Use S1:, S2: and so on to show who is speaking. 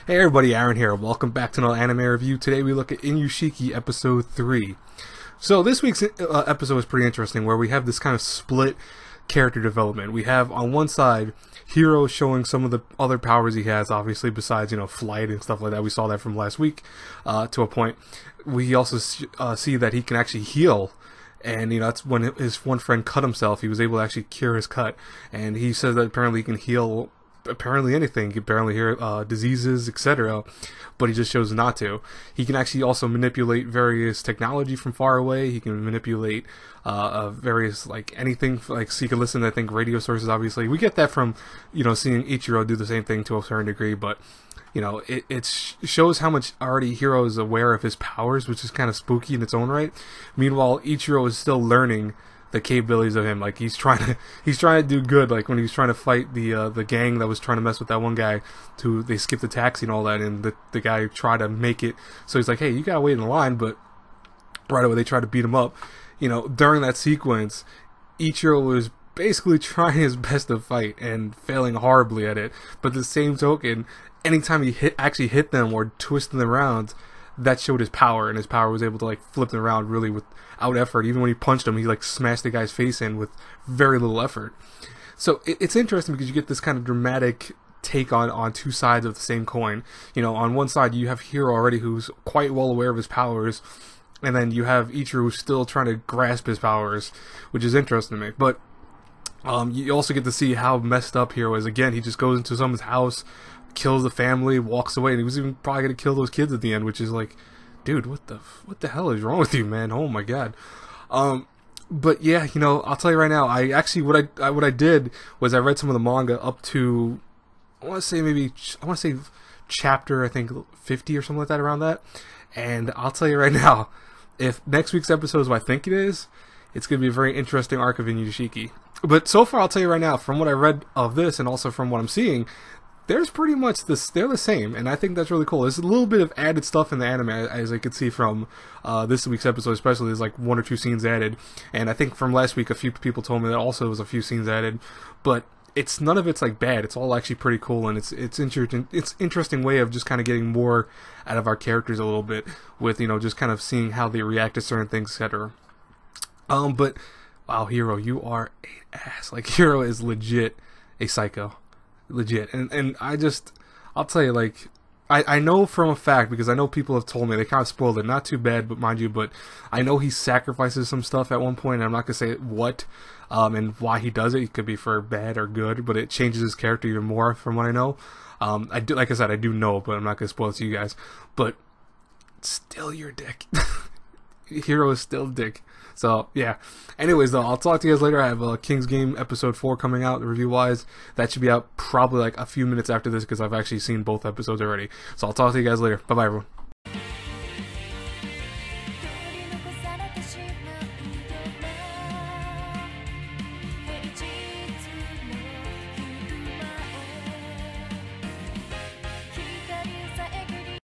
S1: Hey everybody, Aaron here. Welcome back to another anime review. Today we look at Inuyashiki episode 3. So this week's episode is pretty interesting, where we have this kind of split character development. We have on one side Hiro showing some of the other powers he has, obviously, besides, flight and stuff like that. We saw that from last week to a point. We also see that he can actually heal. And, that's when his one friend cut himself. He was able to actually cure his cut. And he says that apparently he can heal apparently anything. He can apparently heal diseases, etc. But he just chose not to. He can actually also manipulate various technology from far away. He can manipulate various, anything. So he can listen to, I think, radio sources, obviously. We get that from, seeing Ichiro do the same thing to a certain degree. But, it shows how much already Hiro is aware of his powers, which is kind of spooky in its own right. Meanwhile, Ichiro is still learning the capabilities of him. He's trying to do good. Like when he was trying to fight the gang that was trying to mess with that one guy, they skipped the taxi and all that, and the guy tried to make it. So he's like, hey, you gotta wait in the line, but right away they tried to beat him up. During that sequence, Ichiro was basically trying his best to fight and failing horribly at it. But the same token, anytime he actually hit them or twisted them around, that showed his power, and his power was able to flip them around really without effort. Even when he punched him, he smashed the guy's face in with very little effort. So it's interesting because you get this kind of dramatic take on two sides of the same coin. On one side you have Hiro already, who's quite well aware of his powers, and then you have Ichiro who's still trying to grasp his powers, which is interesting to me. But you also get to see how messed up Hiro is. Again, he just goes into someone's house, kills the family, walks away, and he was even probably going to kill those kids at the end, which is like, dude, what the hell is wrong with you, man? Oh my god. But yeah, I'll tell you right now, I actually, what I did was I read some of the manga up to, I want to say chapter, I think 50 or something like that, around that. And I'll tell you right now, if next week's episode is what I think it is, it's going to be a very interesting arc of Inuyashiki. But so far, I'll tell you right now, from what I read of this and also from what I'm seeing, there's pretty much they're the same, and I think that's really cool. There's a little bit of added stuff in the anime, as I could see from this week's episode especially. There's one or two scenes added, and I think from last week a few people told me that also was a few scenes added, but none of it's bad. It's all actually pretty cool, and it's interesting way of just kind of getting more out of our characters a little bit, with just kind of seeing how they react to certain things, etc. But wow, Hiro, you are an ass. Hiro is legit a psycho. Legit. And I'll tell you, I know from a fact, because I know people have told me, they kind of spoiled it, not too bad, but mind you, but I know he sacrifices some stuff at one point, and I'm not going to say what, and why he does it. It could be for bad or good, but it changes his character even more from what I know. Like I said, I do know, but I'm not going to spoil it to you guys. But still your dick. Hiro is still dick. So, yeah. Anyways, though, I'll talk to you guys later. I have King's Game episode 4 coming out, review-wise. That should be out probably a few minutes after this, because I've actually seen both episodes already. So I'll talk to you guys later. Bye-bye, everyone.